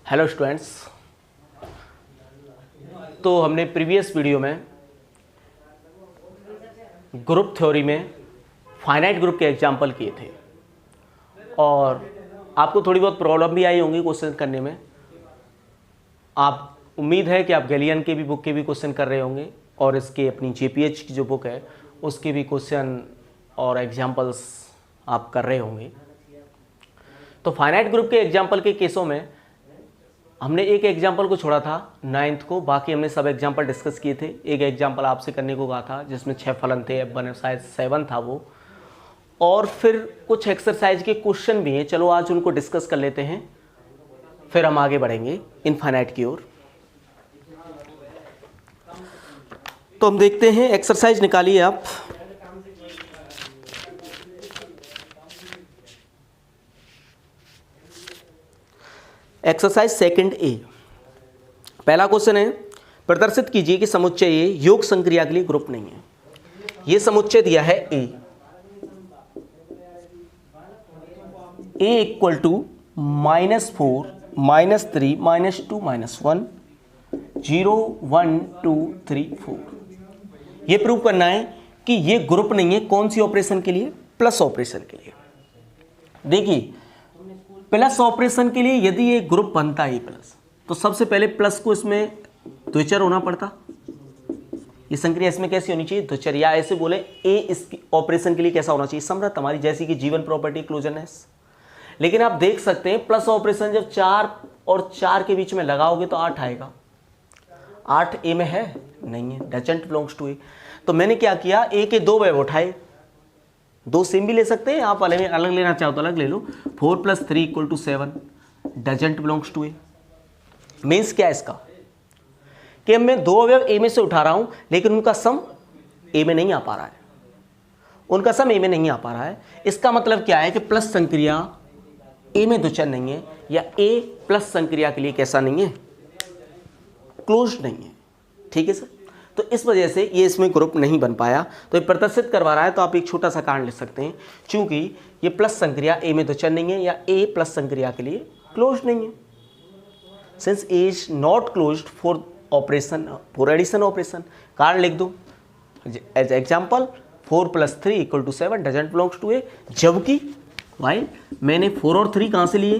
Hello students. तो हमने previous video में ग्रुप थ्योरी में फाइनाइट ग्रुप के एग्जाम्पल किए थे और आपको थोड़ी बहुत प्रॉब्लम भी आई होंगी क्वेश्चन करने में। आप उम्मीद है कि आप गैलियन के भी बुक के भी क्वेश्चन कर रहे होंगे और इसके अपनी जेपीएच की जो बुक है उसके भी क्वेश्चन और एग्जाम्पल्स आप कर रहे होंगे। तो फाइनाइट ग्रुप के एग्जाम्पल के केसों में हमने एक एग्जाम्पल को छोड़ा था 9th को, बाकी हमने सब एग्जाम्पल डिस्कस किए थे। एक एग्जाम्पल आपसे करने को कहा था जिसमें 6 फलन थे, F1 शायद 7 था वो, और फिर कुछ एक्सरसाइज के क्वेश्चन भी हैं। चलो आज उनको डिस्कस कर लेते हैं, फिर हम आगे बढ़ेंगे इनफाइनाइट की ओर। तो हम देखते हैं, एक्सरसाइज निकालिए आप। एक्सरसाइज सेकंड ए, पहला क्वेश्चन है, प्रदर्शित कीजिए कि समुच्चय ए योग संक्रिया के लिए ग्रुप नहीं है। ये समुच्चय दिया है ए इक्वल टू -4 -3 -2 -1 0 1 2 3 4। ये प्रूव करना है कि ये ग्रुप नहीं है। कौन सी ऑपरेशन के लिए? प्लस ऑपरेशन के लिए। देखिए, प्लस ऑपरेशन के लिए यदि ये ग्रुप बनता है प्लस, तो सबसे पहले प्लस को इसमें द्विचर होना पड़ता। ये संक्रिया इसमें कैसी होनी चाहिए? द्विचर, या ऐसे बोले ए इस ऑपरेशन के लिए कैसा होना चाहिए? समृद्ध, हमारी जैसी कि जीवन प्रॉपर्टी क्लोजरनेस। लेकिन आप देख सकते हैं प्लस ऑपरेशन जब 4 और 4 के बीच में लगाओगे तो 8 आएगा। 8 ए में है? नहीं है, डजंट बिलोंग्स टू ए। तो मैंने क्या किया, ए के 2 अवयव उठाए। 2 सेम भी ले सकते हैं आप, अलग लेना चाहो तो अलग ले लो। 4 + 3 = 7, doesn't belongs to A. Means क्या है इसका कि मैं 2 अवयव ए में से उठा रहा हूं लेकिन उनका सम ए में नहीं आ पा रहा है, उनका सम ए में नहीं आ पा रहा है। इसका मतलब क्या है कि प्लस संक्रिया ए में द्विचर नहीं है, या ए प्लस संक्रिया के लिए कैसा नहीं है? क्लोज नहीं है। ठीक है सर, तो इस वजह से ये इसमें ग्रुप नहीं बन पाया। तो ये प्रदर्शित करवा रहा है, तो आप एक छोटा सा कारण लिख सकते हैं, चूंकि ये प्लस संक्रिया ए में द्विचर नहीं है, या ए प्लस संक्रिया के लिए क्लोज नहीं है। Since A is not closed for operation, for addition operation. कारण लिख दो as example, 4 + 3 = 7, doesn't belongs to A. जबकि वाइल मैंने 4 और 3 कहां से लिए?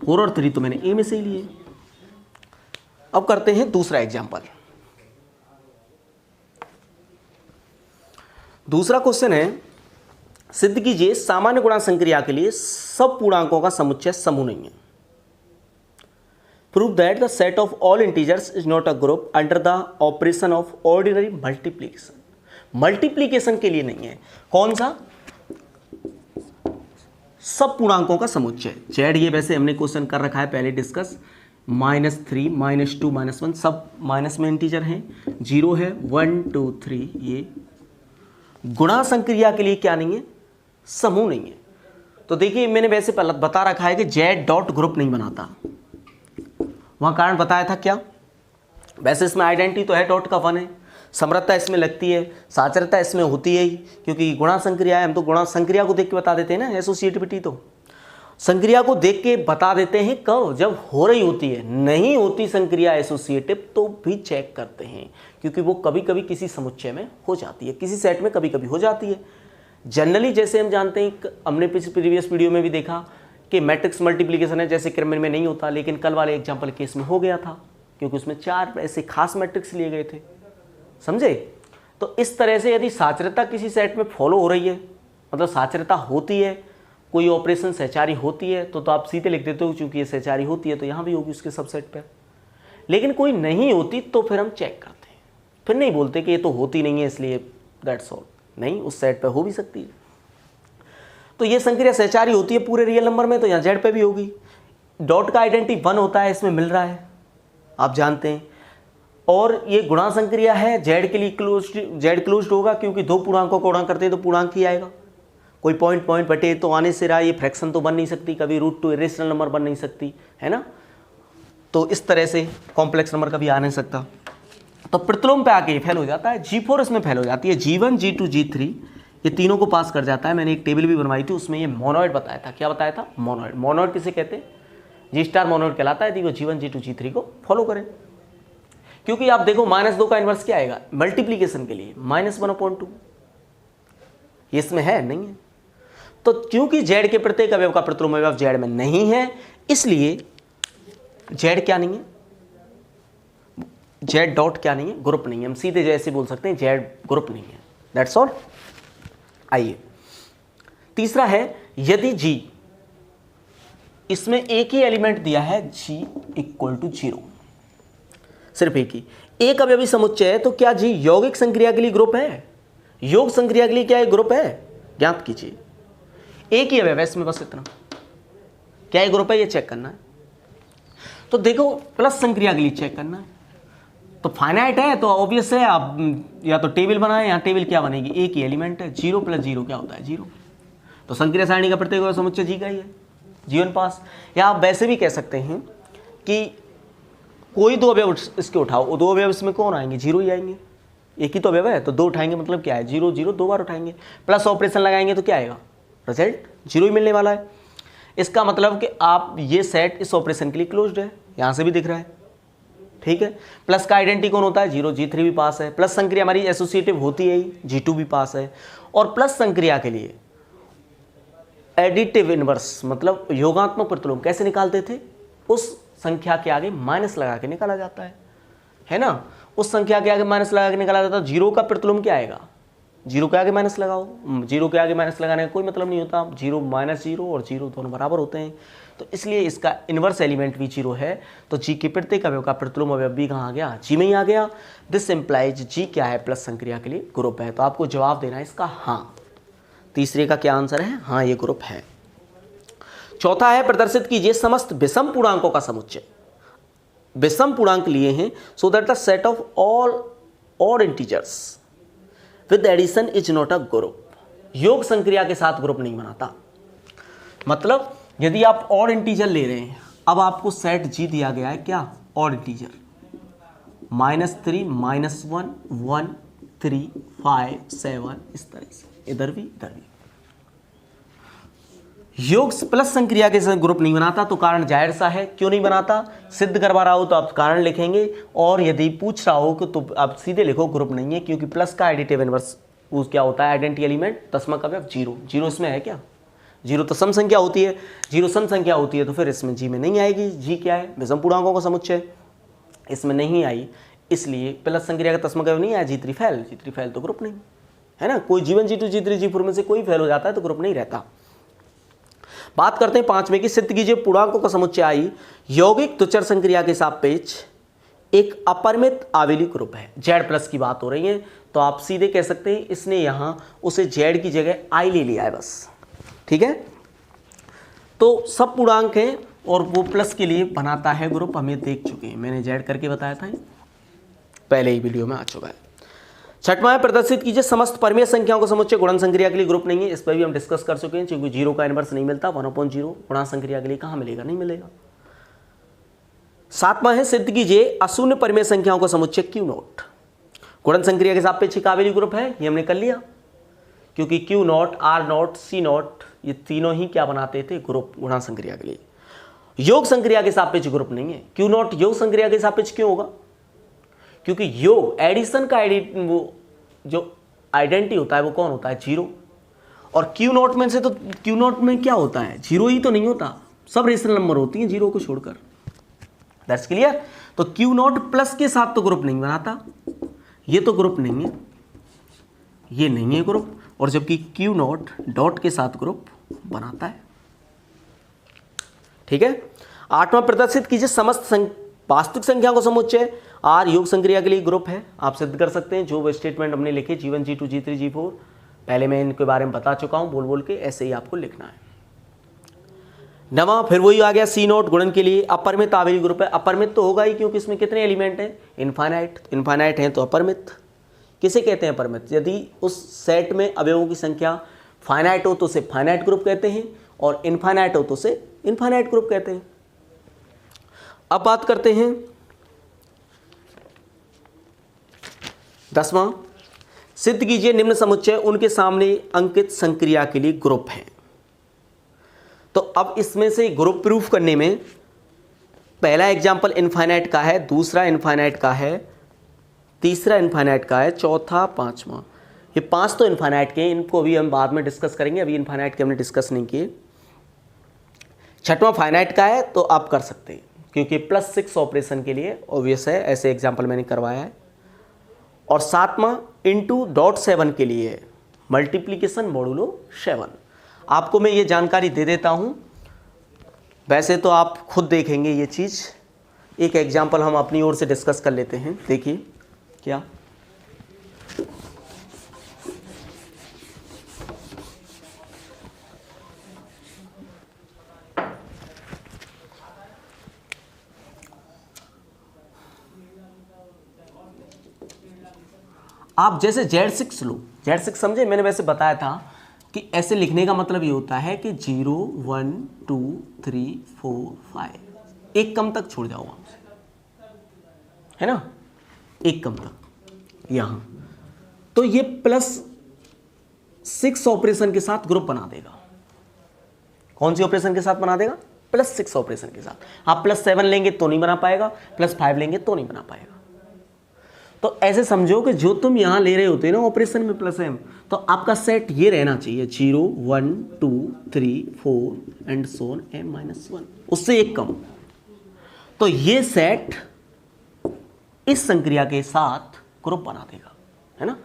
4 और 3 तो मैंने ए में से ही लिए। अब करते हैं दूसरा एग्जाम्पल। दूसरा क्वेश्चन है, सिद्ध कीजिए सामान्य गुणांक संक्रिया के लिए सब पूर्णांकों का समुच्चय समूह नहीं है। Prove that the set of all integers is not a group under the operation of ordinary multiplication. Multiplication के लिए नहीं है। कौन सा? सब पूर्णांकों का समुच्चय। जेड, ये वैसे हमने क्वेश्चन कर रखा है पहले डिस्कस। -3 -2 -1 सब माइनस में इंटीजर हैं। 0 है, 1 2 3। ये गुणा संक्रिया के लिए क्या नहीं है? समूह नहीं है। तो देखिए, मैंने वैसे पहले बता रखा है कि जेड डॉट ग्रुप नहीं बनाता। वहां कारण बताया था क्या? वैसे इसमें आइडेंटिटी तो है, डॉट का 1 है, समृद्धता इसमें लगती है, साचरता इसमें होती है ही, क्योंकि गुणा संक्रिया है। हम तो गुणा संक्रिया को देख के बता देते हैं ना, एसोसिएटिविटी तो संक्रिया को देख के बता देते हैं। कब? जब हो रही होती है। नहीं होती संक्रिया एसोसिएटिव तो भी चेक करते हैं, क्योंकि वो कभी कभी किसी समुच्चय में हो जाती है, किसी सेट में कभी कभी हो जाती है। जनरली जैसे हम जानते हैं, हमने प्रीवियस वीडियो में भी देखा कि मैट्रिक्स मल्टीप्लिकेशन है, जैसे क्रम में नहीं होता, लेकिन कल वाले एग्जाम्पल केस में हो गया था, क्योंकि उसमें 4 ऐसे खास मैट्रिक्स लिए गए थे। समझे? तो इस तरह से यदि साचरता किसी सेट में फॉलो हो रही है, मतलब साचरता होती है, कोई ऑपरेशन सहचारी होती है, तो आप सीधे लिख देते हो चूंकि ये सहचारी होती है तो यहाँ भी होगी उसके सबसेट पे। लेकिन कोई नहीं होती तो फिर हम चेक करते हैं, फिर नहीं बोलते कि ये तो होती नहीं है इसलिए दैट्स ऑल। नहीं, उस सेट पे हो भी सकती है। तो ये संक्रिया सहचारी होती है पूरे रियल नंबर में, तो यहाँ जेड पे भी होगी। डॉट का आइडेंटिटी 1 होता है, इसमें मिल रहा है, आप जानते हैं। और ये गुणा संक्रिया है, जेड के लिए जेड क्लोज्ड होगा, क्योंकि 2 पूर्णांकों को गुणा करते हैं तो पूर्णांक ही आएगा। कोई पॉइंट बटे तो आने से रहा, ये फ्रैक्शन तो बन नहीं सकती, कभी √2 इरेशनल नंबर बन नहीं सकती, है ना। तो इस तरह से कॉम्प्लेक्स नंबर कभी आ नहीं सकता। तो प्रतिलोम पे आके फेल हो जाता है। G4 इसमें फेल हो जाती है। G1 G2 G3 ये तीनों को पास कर जाता है। मैंने एक टेबल भी बनवाई थी, उसमें ये मोनोइड बताया था। क्या बताया था? मोनोइड। मोनोइड किसे कहते हैं? जी स्टार मोनोइड कहलाता है यदि वो G1 G2 G3 को फॉलो करें। क्योंकि आप देखो -2 का इन्वर्स क्या आएगा मल्टीप्लीकेशन के लिए -1/2, ये इसमें है नहीं है। तो क्योंकि Z के प्रत्येक अवयव का प्रतिलोम अवयव Z में नहीं है, इसलिए Z क्या नहीं है, Z डॉट क्या नहीं है, ग्रुप नहीं है। हम सीधे जैसे बोल सकते हैं Z ग्रुप नहीं है, दैट्स ऑल। आइए तीसरा है, यदि G, इसमें एक ही एलिमेंट दिया है G = 0, सिर्फ एक ही, एक अवयवी समुच्चय है, तो क्या G यौगिक संक्रिया के लिए ग्रुप है? योग संक्रिया के लिए क्या एक ग्रुप है? ज्ञात कीजिए। एक ही अवयव है इसमें, बस इतना, क्या एक ग्रुप है ये चेक करना है। तो देखो प्लस संक्रिया के लिए चेक करना है, तो फाइनाइट है तो ऑब्वियस है, आप या तो टेबल बनाए, यहाँ टेबल क्या बनेगी, एक ही एलिमेंट है, 0 + 0 क्या होता है 0। तो संक्रिया सारणी का प्रत्येक अवयव समुच्चय G का ही है, जीवन पास। या आप वैसे भी कह सकते हैं कि कोई दो अवयव इसके उठाओ, वो दो अवयव इसमें कौन आएंगे, 0 ही आएंगे, एक ही तो अवयव है तो 2 उठाएंगे, मतलब क्या है 0 0 2 बार उठाएंगे, प्लस ऑपरेशन लगाएंगे तो क्या आएगा, रिजल्ट 0 ही मिलने वाला है। इसका मतलब कि आप ये सेट इस ऑपरेशन के लिए क्लोज्ड है, यहाँ से भी दिख रहा है, ठीक है। प्लस का आइडेंटिटी कौन होता है 0, G3 भी पास है, प्लस संक्रिया हमारी एसोसिएटिव होती है, G2 भी पास है। और प्लस संक्रिया के लिए एडिटिव इनवर्स मतलब योगात्मक प्रतिलोम कैसे निकालते थे, उस संख्या के आगे माइनस लगा के निकाला जाता है ना। उस संख्या के आगे माइनस लगा के निकाला जाता है। 0 का प्रतिलोम क्या आएगा, 0 के आगे माइनस लगाओ, 0 के आगे माइनस लगाने का कोई मतलब नहीं होता, 0 -0 और 0 दोनों बराबर होते हैं, तो इसलिए इसका इनवर्स एलिमेंट भी 0 है। तो G के प्रत्येक अवयव का प्रतिलोम अवयव भी कहाँ आ गया, G में ही आ गया। दिस इम्प्लाइज G क्या है, प्लस संक्रिया के लिए ग्रुप है। तो आपको जवाब देना है इसका हाँ। तीसरे का क्या आंसर है, हाँ ये ग्रुप है। चौथा है, प्रदर्शित कीजिए समस्त विषम पूर्णांकों का समुच्चय। विषम पूर्णांक लिए हैं, so that the set of all odd integers with addition is not a group. योग संक्रिया के साथ ग्रुप नहीं बनाता। मतलब यदि आप ऑड इंटीजर ले रहे हैं, अब आपको सेट G दिया गया है क्या, ऑड इंटीजर, -3 -1 1 3 5 7, इस तरह से, इधर भी इधर भी। योग प्लस संक्रिया के साथ ग्रुप नहीं बनाता, तो कारण जाहिर सा है, क्यों नहीं बनाता, सिद्ध करवा रहा हो तो आप कारण लिखेंगे, और यदि पूछ रहा हो कि तो आप सीधे लिखो ग्रुप नहीं है, क्योंकि प्लस का एडिटिव इनवर्स वो क्या होता है, आइडेंटिटी एलिमेंट, दसवां अवयव 0। 0 इसमें है क्या, 0 तो सम संख्या होती है, 0 सम संख्या होती है, तो फिर इसमें G में नहीं आएगी। G क्या है, विषम पूर्णांकों का समुच्चय, इसमें नहीं आई, इसलिए प्लस संक्रिया का दसवां अवयव नहीं आया, G3 फेल। G3 फेल तो ग्रुप नहीं है ना। कोई G1 G2 G3 G4 में से कोई फेल हो जाता है तो ग्रुप नहीं रहता। बात करते हैं पांचवें की, सिद्ध कीजिए पूर्णांकों का समुच्चय आई यौगिक तुच्चर संक्रिया के सापेक्ष एक अपरिमित आवेली ग्रुप है। Z+ की बात हो रही है, तो आप सीधे कह सकते हैं इसने यहां उसे Z की जगह I ले लिया है बस, ठीक है। तो सब पूर्णांक हैं और वो प्लस के लिए बनाता है ग्रुप, हम ये देख चुके हैं, मैंने Z करके बताया था, पहले ही वीडियो में आ चुका है। छठवां है, प्रदर्शित कीजिए समस्त परमीय संख्याओं का समुच्चय गुणन संक्रिया के लिए ग्रुप नहीं है। इस पर भी हम डिस्कस कर चुके हैं, क्योंकि 0 का इनवर्स नहीं मिलता, 1/0 गुणा संक्रिया के लिए कहां मिलेगा, नहीं मिलेगा। सातवां है, सिद्ध कीजिए अशून्य परमीय संख्याओं का समुच्चय Q0 गुणन संक्रिया के सापेक्ष एक आवेली ग्रुप है। ये हमने कर लिया, क्योंकि Q0 R0 C0 ये तीनों ही क्या बनाते थे, ग्रुप गुणा संक्रिया के लिए। योग संक्रिया के सापेक्ष ग्रुप नहीं है। Q0 योग संक्रिया के सापेक्ष क्यों होगा, क्योंकि योग एडिशन का वो जो आइडेंटिटी होता है वो कौन होता है, 0। और Q0 में से तो Q0 में क्या होता है, 0 ही तो नहीं होता, सब रेशनल नंबर होती हैं 0 को छोड़कर, दैट्स क्लियर। तो Q0 प्लस के साथ तो ग्रुप नहीं बनाता, ये तो ग्रुप नहीं है, ये नहीं है ग्रुप, और जबकि Q0 डॉट के साथ ग्रुप बनाता है, ठीक है। आठवां, प्रदर्शित कीजिए समस्त वास्तविक संख्याओं का समुच्चय R योग संक्रिया के लिए ग्रुप है। आप सिद्ध कर सकते हैं, जो वो स्टेटमेंट हमने लिखे G1 G2 G3 G4 पहले मैं इनके बारे में बता चुका हूं, बोल बोल के, ऐसे ही आपको लिखना है। नवा, फिर वही आ गया C0 गुणन के लिए अपरिमित आवेली ग्रुप है। अपरिमित तो होगा ही, क्योंकि इसमें कितने एलिमेंट हैं, इनफाइनाइट। इनफाइनाइट हैं तो अपरिमित। किसे कहते हैं अपरिमित, यदि उस सेट में अवयवों की संख्या फाइनाइट हो तो उसे फाइनाइट ग्रुप कहते हैं, और इनफाइनाइट हो तो उसे इनफाइनाइट ग्रुप कहते हैं। अब बात करते हैं 10वां, सिद्ध कीजिए निम्न समुच्चय उनके सामने अंकित संक्रिया के लिए ग्रुप है। तो अब इसमें से ग्रुप प्रूफ करने में पहला एग्जाम्पल इनफाइनाइट का है, दूसरा इनफाइनाइट का है, तीसरा इनफाइनाइट का है, चौथा, पांचवा। ये 5 तो इनफाइनाइट के हैं, इनको अभी हम बाद में डिस्कस करेंगे, अभी इनफाइनाइट के हमने डिस्कस नहीं किए। छठवां फाइनाइट का है तो आप कर सकते हैं, क्योंकि +6 ऑपरेशन के लिए ऑब्वियस है, ऐसे एग्जाम्पल मैंने करवाया है। और सातवां *7 के लिए है, मल्टीप्लीकेशन मॉडुलो 7। आपको मैं ये जानकारी दे देता हूँ, वैसे तो आप खुद देखेंगे ये चीज़। एक एग्जाम्पल हम अपनी ओर से डिस्कस कर लेते हैं। देखिए क्या, आप जैसे Z6 लो, Z6 समझे, मैंने वैसे बताया था कि ऐसे लिखने का मतलब ये होता है कि 0 1 2 3 4 5, एक कम तक छोड़ जाओ आपसे, है ना, एक कम तक यहां। तो ये +6 ऑपरेशन के साथ ग्रुप बना देगा। कौन सी ऑपरेशन के साथ बना देगा? +6 ऑपरेशन के साथ। आप +7 लेंगे तो नहीं बना पाएगा, +5 लेंगे तो नहीं बना पाएगा। तो ऐसे समझो कि जो तुम यहां ले रहे होते हैं ना ऑपरेशन में +m, तो आपका सेट ये रहना चाहिए 0 1 2 3 4 एंड सो ऑन m-1, उससे एक कम। तो ये सेट इस संक्रिया के साथ ग्रुप बना देगा, है ना,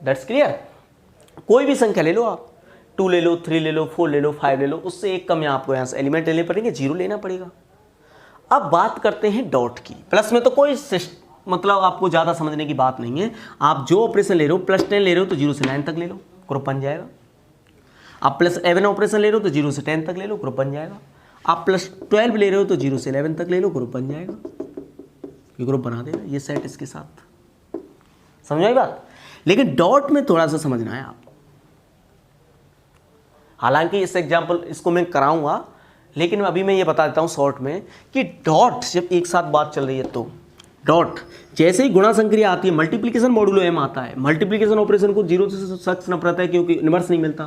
दैट्स क्लियर। कोई भी संख्या ले लो आप, 2 ले लो, 3 ले लो, 4 ले लो, 5 ले लो, उससे एक कम आपको यहां से एलिमेंट लेने पड़ेंगे, 0 लेना पड़ेगा। अब बात करते हैं डॉट की। प्लस में तो कोई मतलब आपको ज़्यादा समझने की बात नहीं है। आप जो ऑपरेशन ले रहे हो, +10 ले रहे हो तो 0 से 9 तक ले लो, ग्रुप बन जाएगा। आप +11 ऑपरेशन ले रहे हो तो 0 से 10 तक ले लो, ग्रुप बन जाएगा। आप +12 ले रहे हो तो 0 से 11 तक ले लो, ग्रुप बन जाएगा। ये ग्रुप बना देगा ये सेट इसके साथ। समझ आई बात? लेकिन डॉट में थोड़ा सा समझना है आपको। हालांकि इस एग्जाम्पल इसको मैं कराऊंगा, लेकिन अभी मैं ये बता देता हूँ शॉर्ट में कि डॉट जब एक साथ बात चल रही है तो डॉट जैसे ही गुणा संक्रिया आती है, मल्टीप्लिकेशन मॉडुलो m आता है, मल्टीप्लिकेशन ऑपरेशन को 0 से सख्त नफरत है क्योंकि इनवर्स नहीं मिलता।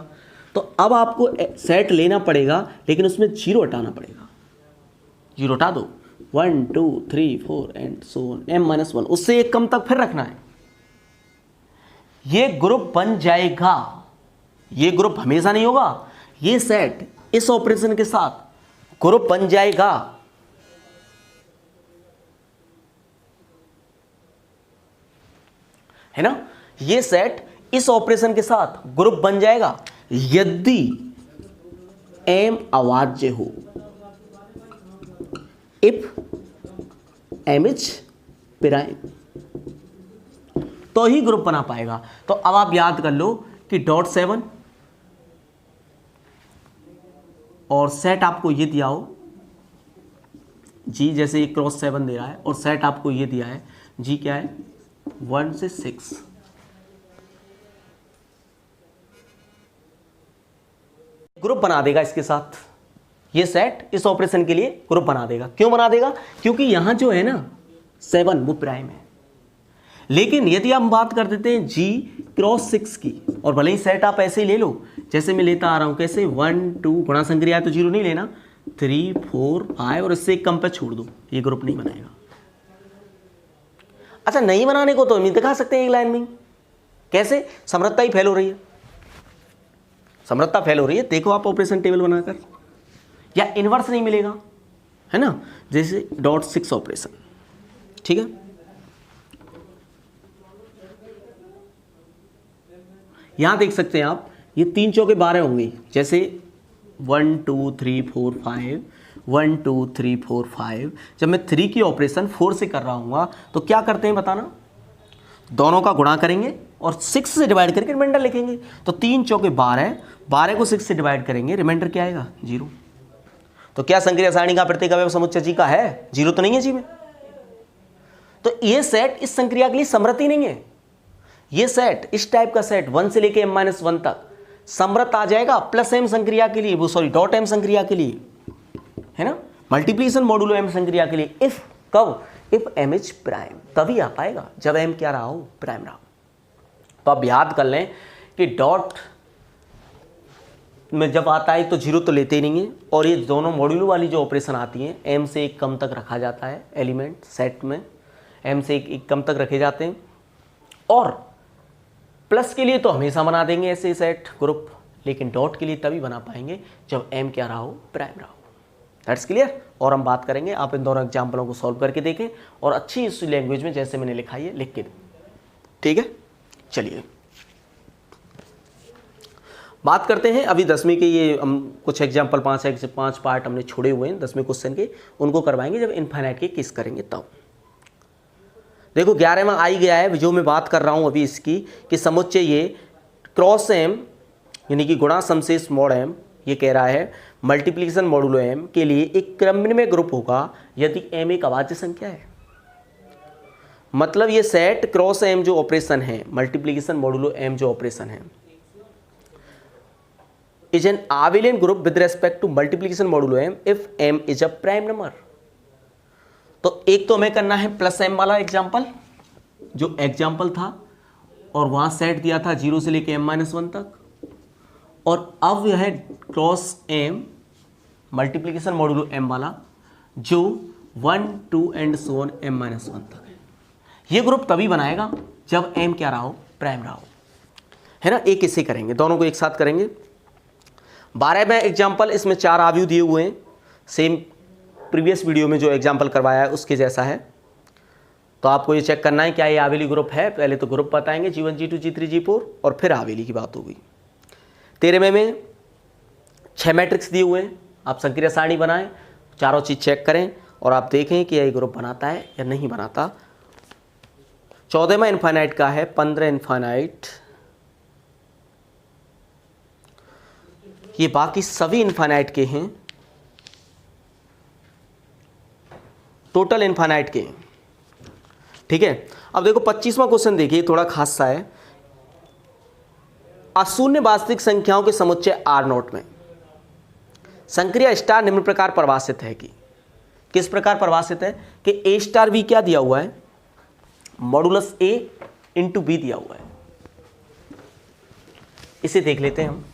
तो अब आपको सेट लेना पड़ेगा, लेकिन उसमें 0 हटाना पड़ेगा। 0 हटा दो, 1 2 3 4 एंड सो ऑन m-1, उससे एक कम तक फिर रखना है। ये ग्रुप बन जाएगा। ये ग्रुप हमेशा नहीं होगा, ये सेट इस ऑपरेशन के साथ ग्रुप बन जाएगा। है ना, ये सेट इस ऑपरेशन के साथ ग्रुप बन जाएगा यदि m अवाज्य हो, इफ m इज प्राइम, तो ही ग्रुप बना पाएगा। तो अब आप याद कर लो कि .7 और सेट आपको ये दिया हो जी, जैसे ये ×7 दे रहा है, और सेट आपको ये दिया है जी क्या है 1 से 6। ग्रुप बना देगा इसके साथ, ये सेट इस ऑपरेशन के लिए ग्रुप बना देगा। क्यों बना देगा? क्योंकि यहां जो है ना 7 वो प्राइम है। लेकिन यदि हम बात कर देते हैं G×6 की, और भले ही सेट आप ऐसे ही ले लो जैसे मैं लेता आ रहा हूं, कैसे 1 2 गुणा संक्रिया है तो 0 नहीं लेना, 3 4 5 और इससे एक कम पे छोड़ दो, ये ग्रुप नहीं बनाएगा। अच्छा, नहीं बनाने को तो हम दिखा सकते हैं एक लाइन में। कैसे? समृद्धता ही फेल हो रही है, समृद्धता फेल हो रही है, देखो आप ऑपरेशन टेबल बनाकर, या इनवर्स नहीं मिलेगा, है ना, जैसे .6 ऑपरेशन। ठीक है, यहां देख सकते हैं आप, ये 3 चौके 12 होंगे, जैसे 1 2 3 4 5 1 2 3 4 5। जब मैं 3 की ऑपरेशन 4 से कर रहा हूँ तो क्या करते हैं बताना, दोनों का गुणा करेंगे और 6 से डिवाइड करके रिमाइंडर लिखेंगे। तो 3 चौके 12, 12 को 6 से डिवाइड करेंगे, रिमाइंडर क्या आएगा 0। तो क्या संक्रिया सारणी का प्रत्येक अवयव समुच्चय जी का है? 0 तो नहीं है जी में। तो ये सेट इस संक्रिया के लिए समृद्ध ही नहीं है। ये सेट, इस टाइप का सेट 1 से लेके m-1 तक समृद्ध आ जाएगा +m संक्रिया के लिए, वो सॉरी .m संक्रिया के लिए, है ना, मल्टीप्लिकेशन मॉडुलो m संक्रिया के लिए। इफ कब? इफ m इज प्राइम, तभी आ पाएगा जब m क्या रहा हो, प्राइम रहा हो। तो आप याद कर लें कि में जब आता है तो जीरो तो लेते ही नहीं है, और ये दोनों मॉड्यूल वाली जो ऑपरेशन आती हैं एम से एक कम तक रखा जाता है एलिमेंट सेट में, एम से एक कम तक रखे जाते हैं। और प्लस के लिए तो हमेशा बना देंगे ऐसे सेट ग्रुप, लेकिन डॉट के लिए तभी बना पाएंगे जब एम क्या रहा हो, प्राइम रहा हो। That's clear. और हम बात करेंगे, आप इन दोनों एग्जाम्पलों को सॉल्व करके देखें और अच्छी इस लैंग्वेज में जैसे मैंने लिखा है लिख के दें, ठीक है। चलिए बात करते हैं अभी 10वीं के, ये हम कुछ एग्जाम्पल 5 पार्ट हमने छोड़े हुए हैं 10वें क्वेश्चन के, उनको करवाएंगे जब इनफाइनाइट के केस करेंगे तब। देखो 11वां आ ही गया है जो मैं बात कर रहा हूं अभी इसकी, कि समुच्चय ये क्रॉस एम यानी कि गुणा समशेष मॉड एम, ये कह रहा है मल्टीप्लिकेशन मॉडुलो एम के लिए एक क्रमनिर्णय ग्रुप होगा यदि एम एक अभाज्य संख्या है। मतलब ये सेट क्रॉस एम जो ऑपरेशन है, मल्टीप्लिकेशन मॉडुलो एम जो ऑपरेशन है, is an abelian group with respect to multiplication modulo M if M is a prime number. तो एक तो हमें करना है प्लस एम वाला एग्जाम्पल जो एग्जाम्पल था, और वहां सेट दिया था 0 से लेके m-1 तक, और अब यह है cross M multiplication modulo M वाला जो 1, 2 एंड सो ऑन m-1 तक है। ये ग्रुप तभी बनाएगा जब m क्या रहा हो, प्राइम रहा हो, है ना। एक इससे करेंगे, दोनों को एक साथ करेंगे। 12वां एग्जाम्पल, इसमें 4 आव्यूह दिए हुए हैं, सेम प्रीवियस वीडियो में जो एग्जाम्पल करवाया है उसके जैसा है। तो आपको ये चेक करना है क्या ये आवेली ग्रुप है। पहले तो ग्रुप बताएंगे G1, G2, G3, G4 और फिर आवेली की बात होगी। 13वें में 6 मैट्रिक्स दिए हुए हैं, आप संक्रिया सारणी बनाएं, चारों चीज़ चेक करें और आप देखें कि ये ग्रुप बनाता है या नहीं बनाता। 14वां इनफाइनाइट का है, 15 इनफाइनाइट, ये बाकी सभी इनफाइनाइट के हैं, टोटल इनफाइनाइट के हैं, ठीक है। अब देखो 25वां क्वेश्चन देखिए, थोड़ा खास सा है। अशून्य वास्तविक संख्याओं के समुच्चय R0 में संक्रिया स्टार निम्न प्रकार परिभाषित है कि, किस प्रकार परिभाषित है कि A स्टार B क्या दिया हुआ है, मॉडुलस A इंटू B दिया हुआ है। इसे देख लेते हैं हम।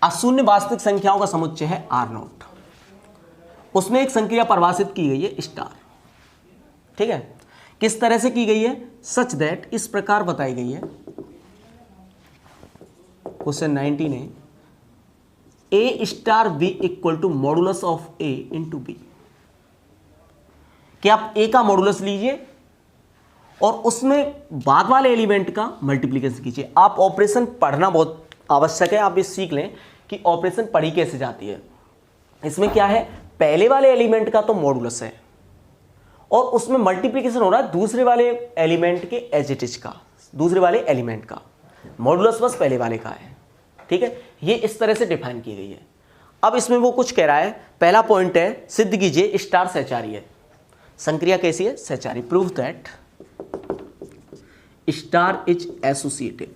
अशून्य वास्तविक संख्याओं का समुच्चय है R0, उसमें एक संक्रिया परिभाषित की गई है स्टार, ठीक है। किस तरह से की गई है, सच दैट, इस प्रकार बताई गई है क्वेश्चन 19 है, A star B equal to modulus of A into B, कि आप A का मॉडुलस लीजिए और उसमें बाद वाले एलिमेंट का मल्टीप्लिकेशन कीजिए। आप ऑपरेशन पढ़ना बहुत आवश्यक है, आप ये सीख लें कि ऑपरेशन पढ़ी कैसे जाती है। इसमें क्या है, पहले वाले एलिमेंट का तो मॉडुलस है और उसमें मल्टीप्लिकेशन हो रहा है दूसरे वाले एलिमेंट के एज इट इज का, दूसरे वाले एलिमेंट का मॉडुलस बस पहले वाले का है, ठीक है। ये इस तरह से डिफाइन की गई है। अब इसमें वो कुछ कह रहा है, पहला पॉइंट है सिद्ध कीजिए स्टार सहचारी है। संक्रिया कैसी है, सहचारी। Prove that star is associative.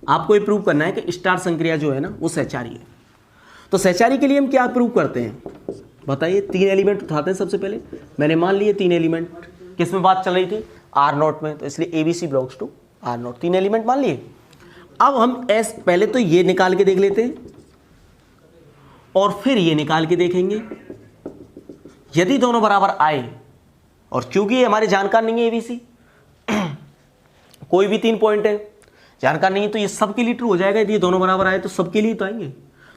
आपको ये प्रूव करना है कि स्टार संक्रिया जो है ना वो सहचारी है। तो सहचारी के लिए हम क्या प्रूव करते हैं बताइए। 3 एलिमेंट उठाते हैं। सबसे पहले मैंने मान लिए 3 एलिमेंट, किस में बात चल रही थी, R0 में, तो इसलिए ABC belongs to R0, 3 element मान लिए। अब हम पहले तो ये निकाल के देख लेते हैं और फिर ये निकाल के देखेंगे। यदि दोनों बराबर आए, और चूंकि ये हमारे जानकार नहीं है ABC, कोई भी 3 पॉइंट है जानकार नहीं है, तो ये सबके लिए ट्रू हो जाएगा। यदि ये दोनों बराबर आए तो सबके लिए तो आएंगे।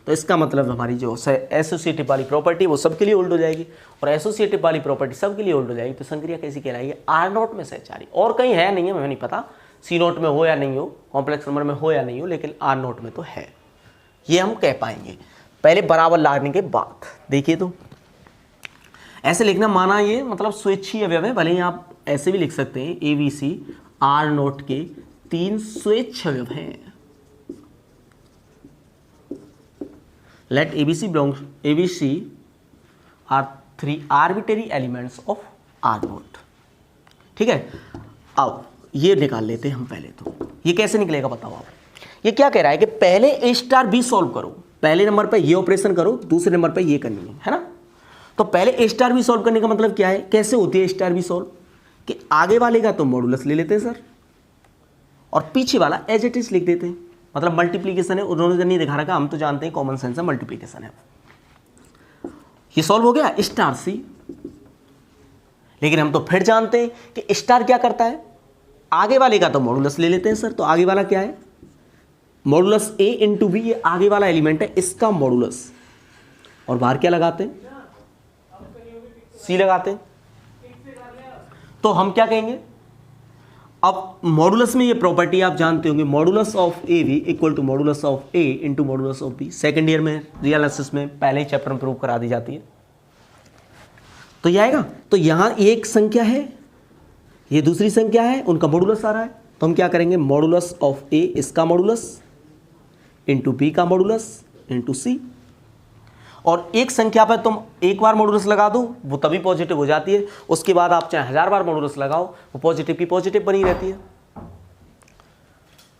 तो इसका मतलब हमारी जो एसोसिएटिव वाली प्रॉपर्टी वो सबके लिए होल्ड हो जाएगी, और एसोसिएटिव वाली प्रॉपर्टी सबके लिए होल्ड हो जाएगी। तो संक्रिया कैसी कहलाएगी, R0 में सहचारी। और कहीं है नहीं है, मुझे नहीं पता C0 में हो या नहीं हो, कॉम्प्लेक्स नंबर में हो या नहीं हो, लेकिन R0 में तो है, ये हम कह पाएंगे पहले बराबर लागने के बाद। देखिए तो ऐसे लिखना, माना ये मतलब स्वेच्छीय अवयव है, भले ही आप ऐसे भी लिख सकते हैं ABC R0 के 3 स्वेच्छ अवयव हैं। Let ABC are 3 arbitrary elements of R0, ठीक है। अब ये निकाल लेते हैं हम पहले। तो ये कैसे निकलेगा बताओ आप। ये क्या कह रहा है कि पहले A स्टार B सॉल्व करो, पहले नंबर पे ये ऑपरेशन करो, दूसरे नंबर पे ये करनी है ना। तो पहले ए स्टार बी सॉल्व करने का मतलब क्या है, कैसे होती है ए स्टार बी सॉल्व, कि आगे वाले का तो मॉडुलस ले लेते हैं सर, और पीछे वाला एज इट इज लिख देते हैं। मतलब मल्टीप्लीकेशन है, उन्होंने तो नहीं दिखा रखा, हम तो जानते हैं कॉमन सेंस है, मल्टीप्लीकेशन है। ये सॉल्व हो गया स्टार सी। लेकिन हम तो फिर जानते हैं कि स्टार क्या करता है, आगे वाले का तो मॉडुलस ले लेते हैं सर। तो आगे वाला क्या है, मॉडुलस ए इंटू बी, ये आगे वाला एलिमेंट है, इसका मॉडुलस, और बाहर क्या लगाते हैं, सी लगाते हैं। तो हम क्या कहेंगे, अब मॉडुलस में ये प्रॉपर्टी आप जानते होंगे, modulus of A B equal to modulus of A into modulus of B. Second year में रियल एनालिसिस में पहले ही चैप्टर में प्रूव करा दी जाती है। तो ये आएगा, तो यहां एक संख्या है, ये दूसरी संख्या है, उनका मॉडुलस आ रहा है, तो हम क्या करेंगे, मॉडुलस ऑफ ए इसका मॉडुलस इंटू बी का मॉडुलस इंटू सी। और एक संख्या पर तुम एक बार मॉडुलस लगा दो, वो तभी पॉजिटिव हो जाती है, उसके बाद आप चाहे 1000 बार मॉडुलस लगाओ, वो पॉजिटिव की पॉजिटिव बनी रहती है,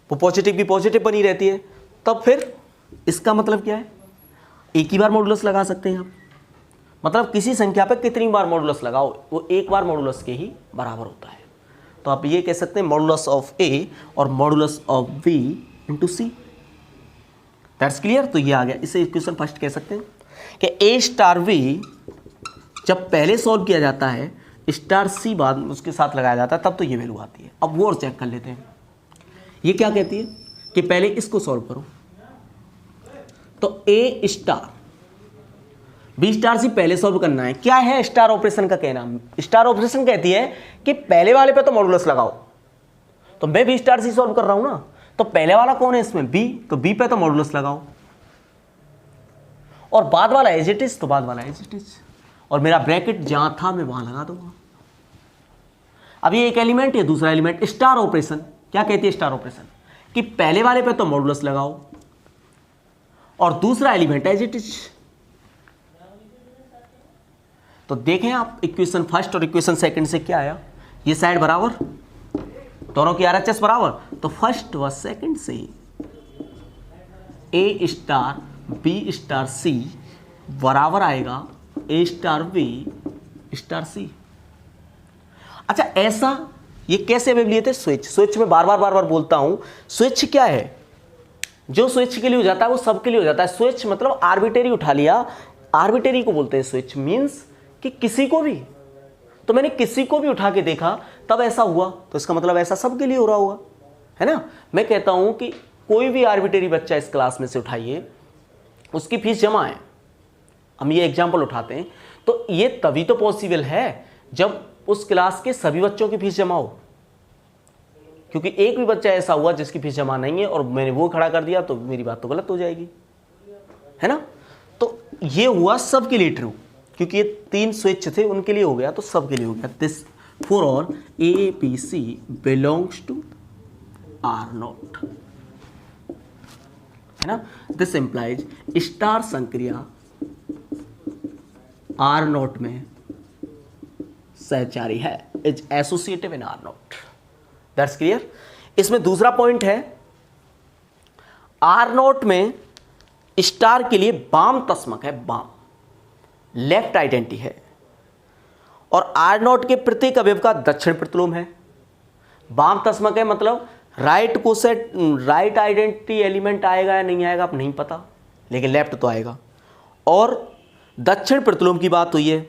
वो पॉजिटिव की पॉजिटिव बनी रहती है। तब फिर इसका मतलब क्या है, एक ही बार मॉडुलस लगा सकते हैं आप, मतलब किसी संख्या पर कितनी बार मॉडुलस लगाओ वो एक बार मॉडुलस के ही बराबर होता है। तो आप ये कह सकते हैं मॉडुलस ऑफ ए और modulus of B into C. That's clear. तो ये आ गया, इसे इक्वेशन फर्स्ट कह सकते हैं कि ए स्टार बी जब पहले सॉल्व किया जाता है, स्टार सी बाद उसके साथ लगाया जाता है, तब तो ये वैल्यू आती है। अब वो और चेक कर लेते हैं, ये क्या कहती है कि पहले इसको सॉल्व करो, तो ए स्टार बी स्टार सी पहले सॉल्व करना है। क्या है स्टार ऑपरेशन का कहना, स्टार ऑपरेशन कहती है कि पहले वाले पे तो मॉडुलस लगाओ। तो मैं बी स्टार सी सॉल्व कर रहा हूं ना, तो पहले वाला कौन है इसमें, बी, तो बी पे तो मॉडुलस लगाओ, और बाद वाला एज इट इज, तो बाद वाला एज इट इज, और मेरा ब्रैकेट जहां था मैं वहां लगा दूंगा। अब ये एक एलिमेंट है, दूसरा एलिमेंट। स्टार ऑपरेशन क्या कहती है, स्टार ऑपरेशन कि पहले वाले पे तो मॉडुलस लगाओ और दूसरा एलिमेंट एज इट इज। तो देखें आप इक्वेशन फर्स्ट और इक्वेशन सेकंड से क्या आया, ये साइड बराबर, दोनों की RHS बराबर, तो फर्स्ट व सेकंड से ए स्टार बी स्टार सी बराबर आएगा ए स्टार बी स्टार सी। अच्छा, ऐसा ये कैसे वे लिए थे, स्विच। स्विच में बार बार बोलता हूं, स्विच क्या है, जो स्विच के लिए हो जाता है वो सबके लिए हो जाता है। स्विच मतलब आर्बिट्रेरी उठा लिया, आर्बिट्रेरी को बोलते हैं स्विच। मींस कि किसी को भी, तो मैंने किसी को भी उठा के देखा तब ऐसा हुआ, तो इसका मतलब ऐसा सबके लिए हो रहा होगा, है ना। मैं कहता हूं कि कोई भी आर्बिट्रेरी बच्चा इस क्लास में से उठाइए, उसकी फीस जमा है, हम ये एग्जाम्पल उठाते हैं, तो ये तभी तो पॉसिबल है जब उस क्लास के सभी बच्चों की फीस जमा हो, क्योंकि एक भी बच्चा ऐसा हुआ जिसकी फीस जमा नहीं है और मैंने वो खड़ा कर दिया, तो मेरी बात तो गलत हो जाएगी, है ना। तो ये हुआ सबके लिए ट्रू, क्योंकि ये 3 स्विच थे, उनके लिए हो गया, तो सबके लिए हो गया। This for all A B C belongs to R0, है ना। दिस इंप्लाइज स्टार संक्रिया R0 में सहचारी है, is associative in R0। That's clear. इसमें दूसरा पॉइंट है, R0 में स्टार के लिए बाम तस्मक है, बाम लेफ्ट आइडेंटिटी है, और R0 के प्रत्येक अवयव का दक्षिण प्रतिलोम है। बाम तस्मक है मतलब राइट को सेट, राइट आइडेंटिटी एलिमेंट आएगा या नहीं आएगा आप नहीं पता, लेकिन लेफ्ट तो आएगा। और दक्षिण प्रतिलोम की बात हुई है,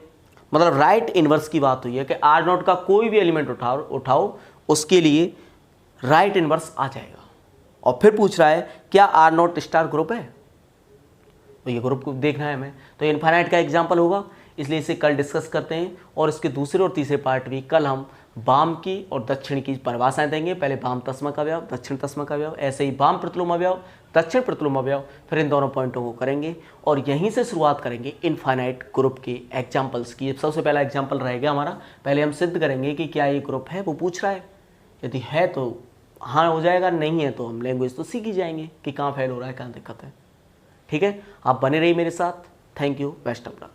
मतलब राइट इनवर्स की बात हुई है कि R0 का कोई भी एलिमेंट उठाओ उसके लिए राइट इनवर्स आ जाएगा। और फिर पूछ रहा है क्या R0 स्टार ग्रुप है, तो ये ग्रुप को देखना है हमें, तो ये इनफाइनाइट का एग्जाम्पल होगा, इसलिए इसे कल डिस्कस करते हैं। और इसके दूसरे और तीसरे पार्ट भी कल हम बाम की और दक्षिण की परिभाषाएं देंगे। पहले बाम तस्मक अवयव, दक्षिण तस्मक अवयव, ऐसे ही बाम प्रतिलोम अवयव, दक्षिण प्रतिलोम अवयव, फिर इन दोनों पॉइंटों को करेंगे और यहीं से शुरुआत करेंगे इनफाइनाइट ग्रुप के एग्जाम्पल्स की। सबसे पहला एग्जाम्पल रहेगा हमारा, पहले हम सिद्ध करेंगे कि क्या ये ग्रुप है, वो पूछ रहा है, यदि है तो हाँ हो जाएगा, नहीं है तो हम लैंग्वेज तो सीख ही जाएंगे कि कहाँ फेल हो रहा है, कहाँ दिक्कत है। ठीक है, आप बने रहिए मेरे साथ। Thank you, best of luck.